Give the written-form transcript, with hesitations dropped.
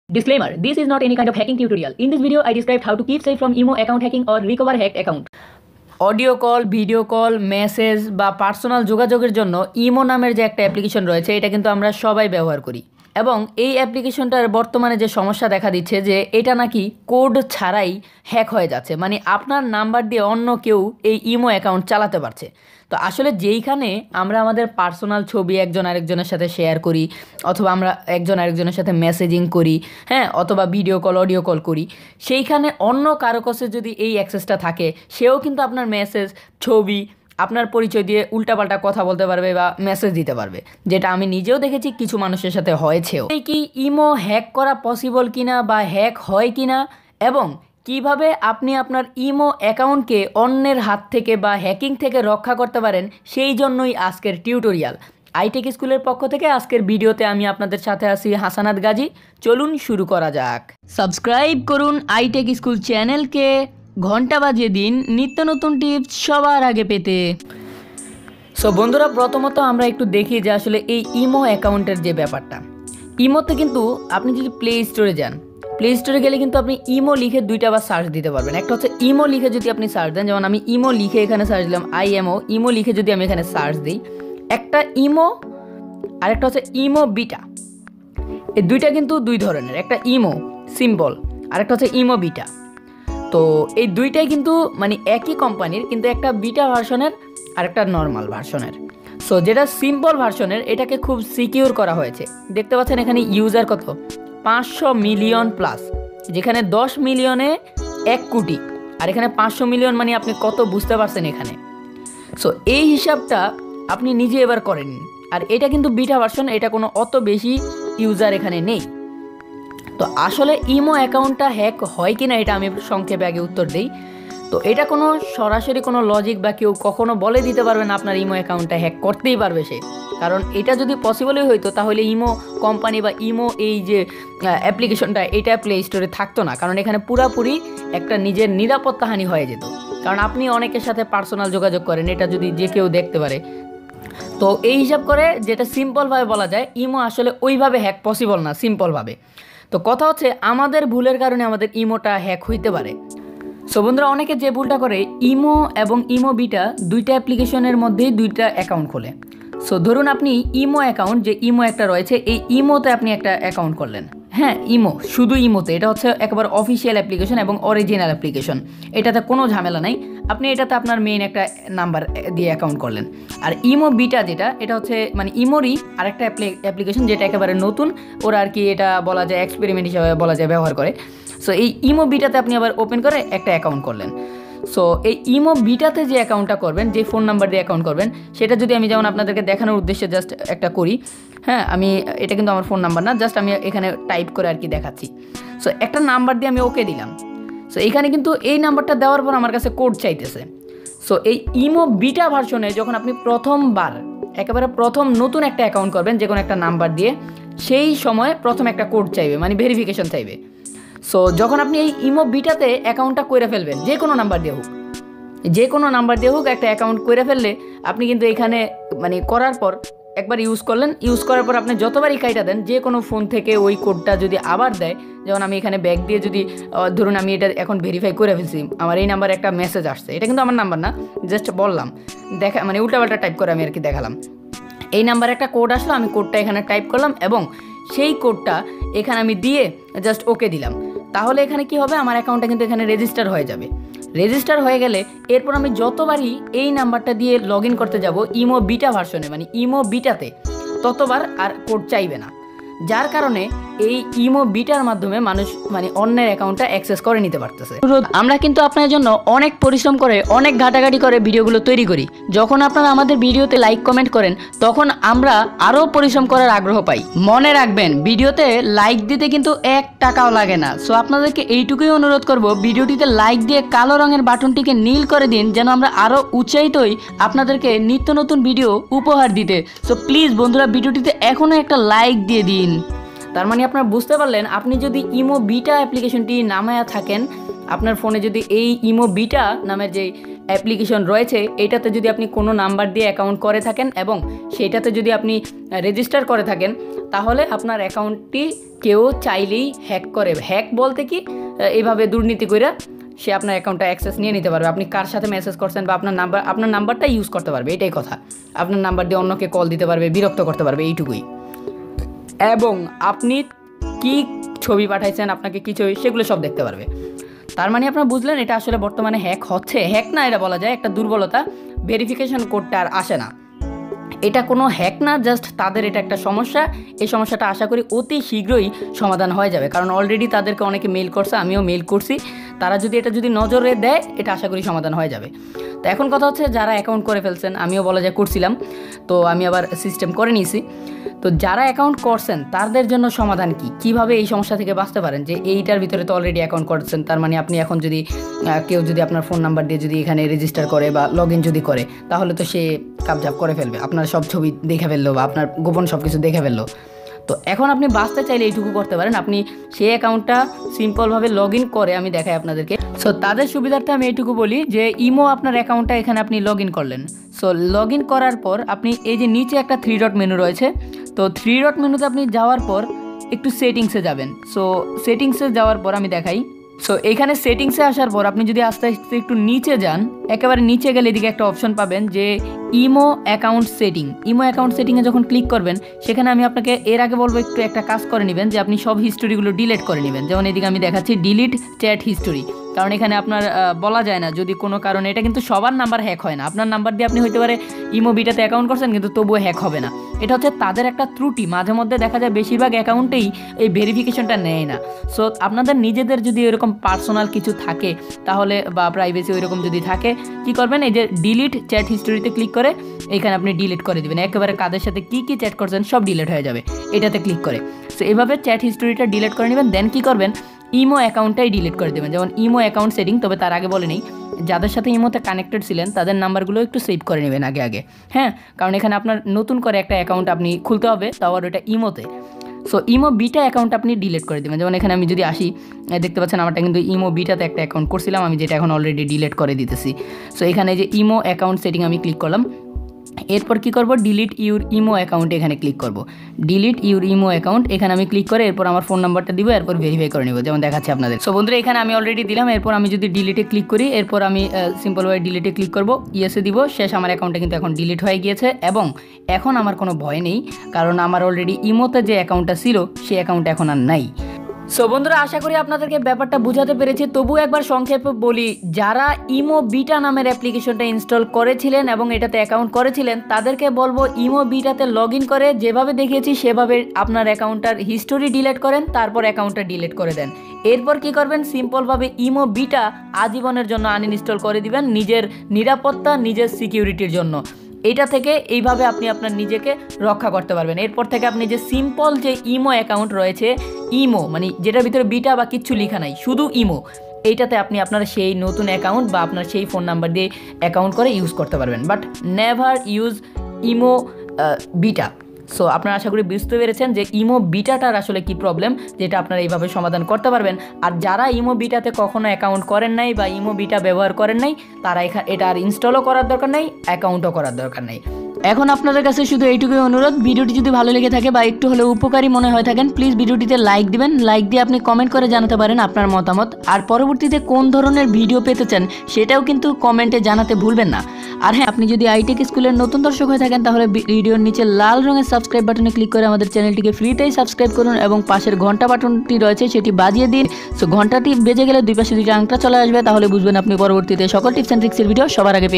Disclaimer: this is not any kind of hacking tutorial. In this video, I described how to keep safe from emo account hacking or recover hacked account. Audio call, video call, message বা personal যোগাযোগের জন্য imo নামের যে একটা application রয়েছে এটা কিন্তু আমরা সবাই ব্যবহার করি এবং এই অ্যাপ্লিকেশনটার বর্তমানে যে সমস্যা দেখা দিচ্ছে যে এটা নাকি কোড ছাড়াই হ্যাক হয়ে যাচ্ছে, মানে আপনার নাম্বার দিয়ে অন্য কেউ এই ইমো অ্যাকাউন্ট চালাতে পারছে। তো আসলে যেইখানে আমরা আমাদের পার্সোনাল ছবি একজন আরেকজনের সাথে শেয়ার করি অথবা আমরা একজন আরেকজনের সাথে মেসেজিং করি, হ্যাঁ, অথবা ভিডিও কল, অডিও কল করি, সেইখানে অন্য কারো কাছে যদি এই অ্যাক্সেসটা থাকে সেও কিন্তু আপনার মেসেজ, ছবি, আপনার পরিচয় দিয়ে উল্টাপাল্টা কথা বলতে পারবে বা মেসেজ দিতে পারবে, যেটা আমি নিজেও দেখেছি কিছু মানুষের সাথে হয়েছেও। এই কি ইমো হ্যাক করা পসিবল কিনা বা হ্যাক হয় কিনা এবং কিভাবে আপনি আপনার ইমো অ্যাকাউন্টকে অন্যের হাত থেকে বা হ্যাকিং থেকে রক্ষা করতে পারেন, সেই জন্যই আজকের টিউটোরিয়াল। আইটেক স্কুলের পক্ষ থেকে আজকের ভিডিওতে আমি আপনাদের সাথে আছি হাসানাত গাজী। চলুন শুরু করা যাক। সাবস্ক্রাইব করুন আইটেক স্কুল চ্যানেলকে, ঘন্টা বাজিয়ে দিন নিত্য নতুন টিপস সবার আগে পেতে। সো বন্ধুরা, প্রথমত আমরা একটু দেখি যে আসলে এই ইমো অ্যাকাউন্টের যে ব্যাপারটা। ইমোতে কিন্তু আপনি যদি প্লে স্টোরে যান, প্লে স্টোরে গেলে কিন্তু আপনি ইমো লিখে দুইটা বা সার্চ দিতে পারবেন। একটা হচ্ছে ইমো লিখে যদি আপনি সার্চ দেন, যেমন আমি ইমো লিখে এখানে সার্চ দিলাম, ইমো লিখে যদি আমি এখানে সার্চ দিই, একটা ইমো আর একটা হচ্ছে ইমো বিটা। এই দুইটা কিন্তু দুই ধরনের, একটা ইমো সিম্পল আর একটা হচ্ছে ইমো বিটা। তো এই দুইটাই কিন্তু মানে একই কোম্পানির, কিন্তু একটা বিটা ভার্সনের আর একটা নর্মাল ভার্সনের। সো যেটা সিম্পল ভার্সনের এটাকে খুব সিকিউর করা হয়েছে। দেখতে পাচ্ছেন এখানে ইউজার কত, 500 মিলিয়ন প্লাস, যেখানে 10 মিলিয়নে 1 কোটি, আর এখানে 500 মিলিয়ন, মানে আপনি কত বুঝতে পারছেন এখানে। সো এই হিসাবটা আপনি নিজে এবার করেন। আর এটা কিন্তু বিটা ভার্সন, এটা কোনো অত বেশি ইউজার এখানে নেই। তো আসলে ইমো অ্যাকাউন্টটা হ্যাক হয় কি না এটা আমি সংক্ষেপে আগে উত্তর দিই। তো এটা কোনো সরাসরি কোনো লজিক বা কেউ কখনো বলে দিতে পারবে না আপনার ইমো অ্যাকাউন্টটা হ্যাক করতেই পারবে সে, কারণ এটা যদি পসিবলই হইতো তাহলে ইমো কোম্পানি বা ইমো এই যে অ্যাপ্লিকেশনটা এটা প্লে স্টোরে থাকতো না, কারণ এখানে পুরাপুরি একটা নিজের নিরাপত্তাহানি হয়ে যেত। কারণ আপনি অনেকের সাথে পার্সোনাল যোগাযোগ করেন, এটা যদি যে কেউ দেখতে পারে। তো এই হিসাব করে যেটা সিম্পলভাবে বলা যায়, ইমো আসলে ওইভাবে হ্যাক পসিবল না সিম্পলভাবে। তো কথা হচ্ছে আমাদের ভুলের কারণে আমাদের ইমোটা হ্যাক হইতে পারে। সো বন্ধুরা, অনেকে যে ভুলটা করে, ইমো এবং ইমো বিটা দুইটা অ্যাপ্লিকেশনের মধ্যেই দুইটা অ্যাকাউন্ট খোলে। সো ধরুন আপনি ইমো অ্যাকাউন্ট, যে ইমো একটা রয়েছে, এই ইমোতে আপনি একটা অ্যাকাউন্ট করলেন, হ্যাঁ, ইমো শুধু ইমোতে, এটা হচ্ছে একেবারে অফিসিয়াল অ্যাপ্লিকেশন এবং অরিজিনাল অ্যাপ্লিকেশন, এটাতে কোনো ঝামেলা নাই। আপনি এটাতে আপনার মেইন একটা নাম্বার দিয়ে অ্যাকাউন্ট করলেন। আর ইমো বিটা যেটা, এটা হচ্ছে মানে ইমোরই আরেকটা অ্যাপ্লিকেশন, যেটা একেবারে নতুন, ওরা আর কি এটা বলা যায় এক্সপেরিমেন্ট হিসাবে বলা যায় ব্যবহার করে। সো এই ইমো বিটাতে আপনি আবার ওপেন করে একটা অ্যাকাউন্ট করলেন। সো এই ইমো বিটাতে যে অ্যাকাউন্টটা করবেন, যে ফোন নাম্বার দিয়ে অ্যাকাউন্ট করবেন, সেটা যদি আমি যেমন আপনাদেরকে দেখানোর উদ্দেশ্যে জাস্ট একটা করি, হ্যাঁ, আমি এটা কিন্তু আমার ফোন নাম্বার না, জাস্ট আমি এখানে টাইপ করে আর কি দেখাচ্ছি। সো একটা নাম্বার দিয়ে আমি ওকে দিলাম। সো এখানে কিন্তু এই নাম্বারটা দেওয়ার পর আমার কাছে কোড চাইতেছে। সো এই ইমো বিটা ভার্সনে যখন আপনি প্রথমবার একেবারে প্রথম নতুন একটা অ্যাকাউন্ট করবেন যে কোনো একটা নাম্বার দিয়ে, সেই সময় প্রথম একটা কোড চাইবে, মানে ভেরিফিকেশন চাইবে। সো যখন আপনি এই ইমো বিটাতে অ্যাকাউন্টটা করে ফেলবেন, যে কোনো নাম্বার দিয়ে হোক একটা অ্যাকাউন্ট করে ফেললে, আপনি কিন্তু এখানে মানে করার পর একবার ইউজ করলেন, ইউজ করার পর আপনি যতবারই কাইটা দেন, যে কোনো ফোন থেকে ওই কোডটা যদি আবার দেয়, যেমন আমি এখানে ব্যাক দিয়ে যদি ধরুন আমি এটা এখন ভেরিফাই করে ফেলছি, আমার এই নাম্বারে একটা মেসেজ আসছে, এটা কিন্তু আমার নাম্বার না, জাস্ট বললাম দেখা, মানে উল্টাপাল্টা টাইপ করে আমি আর কি দেখালাম। এই নাম্বারে একটা কোড আসলো, আমি কোডটা এখানে টাইপ করলাম এবং সেই কোডটা এখানে আমি দিয়ে জাস্ট ওকে দিলাম। তাহলে এখানে কি হবে, আমার অ্যাকাউন্টটা কিন্তু এখানে রেজিস্টার হয়ে যাবে। রেজিস্টার হয়ে গেলে এরপর আমি যতবারই এই নাম্বারটা দিয়ে লগ ইন করতে যাব ইমো বিটা ভার্সনে, মানে ইমো বিটাতে, ততবার আর কোড চাইবে না। যার কারণে এই ইমো বিটার মাধ্যমে মানুষ মানে অন্যের অ্যাকাউন্টটা অ্যাক্সেস করে নিতে পারতেছে। আমরা কিন্তু আপনার জন্য অনেক পরিশ্রম করে, অনেক ঘাটাঘাটি করে ভিডিওগুলো তৈরি করি। যখন আপনারা আমাদের ভিডিওতে লাইক কমেন্ট করেন, তখন আমরা আরও পরিশ্রম করার আগ্রহ পাই। মনে রাখবেন, ভিডিওতে লাইক দিতে কিন্তু 1 টাকাও লাগে না। সো আপনাদেরকে এইটুকুই অনুরোধ করব, ভিডিওটিতে লাইক দিয়ে কালো রঙের বাটনটিকে নীল করে দিন, যেন আমরা আরও উৎসাহিত হই আপনাদেরকে নিত্য নতুন ভিডিও উপহার দিতে। সো প্লিজ বন্ধুরা, ভিডিওটিতে এখনও একটা লাইক দিয়ে দিন। তার মানে আপনারা বুঝতে পারলেন, আপনি যদি ইমো বিটা অ্যাপ্লিকেশনটি নামায়া থাকেন, আপনার ফোনে যদি এই ইমো বিটা নামের যে অ্যাপ্লিকেশন রয়েছে এটাতে যদি আপনি কোনো নাম্বার দিয়ে অ্যাকাউন্ট করে থাকেন এবং সেটাতে যদি আপনি রেজিস্টার করে থাকেন, তাহলে আপনার অ্যাকাউন্টটি কেউ চাইলেই হ্যাক করে। হ্যাক বলতে কি, এইভাবে দুর্নীতি করে সে আপনার অ্যাকাউন্টটা অ্যাক্সেস নিয়ে নিতে পারবে। আপনি কার সাথে মেসেজ করছেন বা আপনার নাম্বারটা ইউজ করতে পারবে, এটাই কথা। আপনার নাম্বার দিয়ে অন্যকে কল দিতে পারবে, বিরক্ত করতে পারবে, এইটুকুই। এবং আপনি কি ছবি পাঠাইছেন, আপনাকে কী ছবি, সেগুলো সব দেখতে পারবে। তার মানে আপনারা বুঝলেন এটা আসলে বর্তমানে হ্যাক হচ্ছে। হ্যাক না, এটা বলা যায় একটা দুর্বলতা, ভেরিফিকেশন কোডটা আর আসে না। এটা কোনো হ্যাক না, জাস্ট তাদের এটা একটা সমস্যা। এই সমস্যাটা আশা করি অতি শীঘ্রই সমাধান হয়ে যাবে, কারণ অলরেডি তাদেরকে অনেকে মেল করছে, আমিও মেল করছি। তারা যদি এটা নজরে দেয়, এটা আশা করি সমাধান হয়ে যাবে। তো এখন কথা হচ্ছে, যারা অ্যাকাউন্ট করে ফেলছেন, আমিও বলা যায় করছিলাম, তো আমি আবার সিস্টেম করে নিয়েছি। তো যারা অ্যাকাউন্ট করছেন তাদের জন্য সমাধান কি, কিভাবে এই সমস্যা থেকে বাঁচতে পারেন, যে এইটার ভিতরে তো অলরেডি অ্যাকাউন্ট করছেন, তার মানে আপনি এখন যদি কেউ যদি আপনার ফোন নাম্বার দিয়ে যদি এখানে রেজিস্টার করে বা লগ ইন যদি করে, তাহলে তো সে কাবজাব করে ফেলবে, আপনার সব ছবি দেখে ফেললো বা আপনার গোপন সব কিছু দেখে ফেললো। তো এখন আপনি বাঁচতে চাইলে এইটুকু করতে পারেন, আপনি সেই অ্যাকাউন্টটা সিম্পলভাবে লগ ইন করে আমি দেখাই আপনাদেরকে। সো তাদের সুবিধার্থে আমি এইটুকু বলি যে ইমো আপনার অ্যাকাউন্টটা এখানে আপনি লগ ইন করলেন। সো লগ ইন করার পর আপনি এই যে নিচে একটা 3 ডট মেনু রয়েছে, তো 3 ডট মেনুতে আপনি যাওয়ার পর একটু সেটিংসে যাবেন। সো সেটিংসে যাওয়ার পর আমি দেখাই। সো এখানে সেটিংসে আসার পর আপনি যদি আস্তে আস্তে একটু নিচে যান, একেবারে নিচে গেলে এদিকে একটা অপশন পাবেন যে imo account setting. Imo account সেটিংয়ে যখন ক্লিক করবেন, সেখানে আমি আপনাকে এর আগে বলবো একটু একটা কাজ করে নেবেন, যে আপনি সব হিস্টোরিগুলো ডিলিট করে নেবেন। যেমন এদিকে আমি দেখাচ্ছি ডিলিট চ্যাট হিস্টোরি, কারণ এখানে আপনার বলা যায় না যদি কোনো কারণে, এটা কিন্তু সবার নাম্বার হ্যাক হয় না। আপনার নাম্বার দিয়ে আপনি হইতে পারে ইমো বিটাতে অ্যাকাউন্ট করছেন, কিন্তু তবুও হ্যাক হবে না। এটা হচ্ছে তাদের একটা ত্রুটি। মাঝে মধ্যে দেখা যায় বেশিরভাগ অ্যাকাউন্টেই এই ভেরিফিকেশনটা নেয় না। সো আপনাদের নিজেদের যদি এরকম পার্সোনাল কিছু থাকে, তাহলে বা প্রাইভেসি ওইরকম যদি থাকে, কি করবেন, এই যে ডিলিট চ্যাট হিস্টোরিতে ক্লিক করে এখানে আপনি ডিলিট করে দিবেন। একেবারে কাদের সাথে কী কী চ্যাট করছেন সব ডিলিট হয়ে যাবে এটাতে ক্লিক করে। সো এভাবে চ্যাট হিস্টোরিটা ডিলিট করে নেবেন। দেন কী করবেন, ইমো অ্যাকাউন্টটাই ডিলিট করে দেবেন। যেমন ইমো অ্যাকাউন্ট সেটিং, তবে তার আগে বলে নেই, যাদের সাথে ইমোতে কানেক্টেড ছিলেন তাদের নাম্বারগুলো একটু সেভ করে নেবেন আগে, হ্যাঁ, কারণ এখানে আপনার নতুন করে একটা অ্যাকাউন্ট আপনি খুলতে হবে, তাও আর ওটা ইমোতে। সো ইমো বিটা অ্যাকাউন্ট আপনি ডিলিট করে দেবেন। যেমন এখানে আমি যদি আসি, দেখতে পাচ্ছেন আমারটা কিন্তু ইমো বিটাতে একটা অ্যাকাউন্ট করছিলাম আমি, যেটা এখন অলরেডি ডিলিট করে দিতেছি। সো এখানে যে ইমো অ্যাকাউন্ট সেটিং আমি ক্লিক করলাম। এরপর কি করব, ডিলিট ইউর ইমো অ্যাকাউন্ট, এখানে ক্লিক করব। ডিলিট ইউর ইমো অ্যাকাউন্ট এখানে আমি ক্লিক করে এরপর আমার ফোন নাম্বারটা দিব, এরপর ভেরিফাই করে নেব, যেমন দেখাচ্ছি আপনাদের। সো বন্ধুরা, এখানে আমি অলরেডি দিলাম। এরপর আমি যদি ডিলিটে ক্লিক করি, এরপর আমি সিম্পলভাবে ডিলিটে ক্লিক করব, ইয়েসে দিব, শেষ। আমার অ্যাকাউন্টটা কিন্তু এখন ডিলিট হয়ে গিয়েছে এবং এখন আমার কোনো ভয় নেই, কারণ আমার অলরেডি ইমোতে যে অ্যাকাউন্টটা ছিল সেই অ্যাকাউন্টটা এখন আর নাই। সো বন্ধুরা, আশা করি আপনাদেরকে ব্যাপারটা বোঝাতে পেরেছি। তবু একবার সংক্ষেপে বলি, যারা ইমো বিটা নামের অ্যাপ্লিকেশনটা ইনস্টল করেছিলেন এবং এটাতে অ্যাকাউন্ট করেছিলেন, তাদেরকে বলবো ইমো বিটাতে লগ ইন করে যেভাবে দেখিয়েছি সেভাবে আপনার অ্যাকাউন্টটার হিস্টোরি ডিলিট করেন, তারপর অ্যাকাউন্টটা ডিলিট করে দেন। এরপর কি করবেন, সিম্পলভাবে ইমো বিটা আজীবনের জন্য আনইনস্টল করে দিবেন, নিজের নিরাপত্তা, নিজের সিকিউরিটির জন্য। এটা থেকে এইভাবে আপনি আপনার নিজেকে রক্ষা করতে পারবেন। এরপর থেকে আপনি যে সিম্পল যে ইমো অ্যাকাউন্ট রয়েছে, ইমো মানে যেটার ভিতরে বিটা বা কিচ্ছু লেখা নাই, শুধু ইমো, এইটাতে আপনি আপনার সেই নতুন অ্যাকাউন্ট বা আপনার সেই ফোন নাম্বার দিয়ে অ্যাকাউন্ট করে ইউজ করতে পারবেন। But never use imo beta. So আপনারা আশা করি বুঝতে পেরেছেন যে ইমো বিটাটার আসলে কি প্রবলেম, যেটা আপনারা এইভাবে সমাধান করতে পারবেন। আর যারা ইমো বিটাতে কখনো অ্যাকাউন্ট করেন নাই বা ইমো বিটা ব্যবহার করেন নাই, তারা এটা আর ইনস্টলও করার দরকার নেই, অ্যাকাউন্টও করার দরকার নেই। এখন আপনাদের কাছে শুধু এইটুকুই অনুরোধ, ভিডিওটি যদি ভালো লেগে থাকে বা একটু হলেও উপকারী মনে হয় থাকেন, প্লিজ ভিডিওটিতে লাইক দিবেন। লাইক দিয়ে আপনি কমেন্ট করে জানাতে পারেন আপনার মতামত, আর পরবর্তীতে কোন ধরনের ভিডিও পেতে চান সেটাও কিন্তু কমেন্টে জানাতে ভুলবেন না। আর হ্যাঁ, আপনি যদি আইটেক স্কুলের নতুন দর্শক হয়ে থাকেন, তাহলে ভিডিওর নিচে লাল রঙের সাবস্ক্রাইব বাটনে ক্লিক করে আমাদের চ্যানেলটিকে ফ্রিতেই সাবস্ক্রাইব করুন এবং পাশের ঘন্টা বাটনটি রয়েছে সেটি বাজিয়ে দিন। সো ঘন্টাটি বেজে গেলে দুই পাশে দুইটা আংটা চলে আসবে, তাহলে বুঝবেন আপনি পরবর্তীতে সকল টিপস অ্যান্ড ট্রিক্সের ভিডিও সবার আগে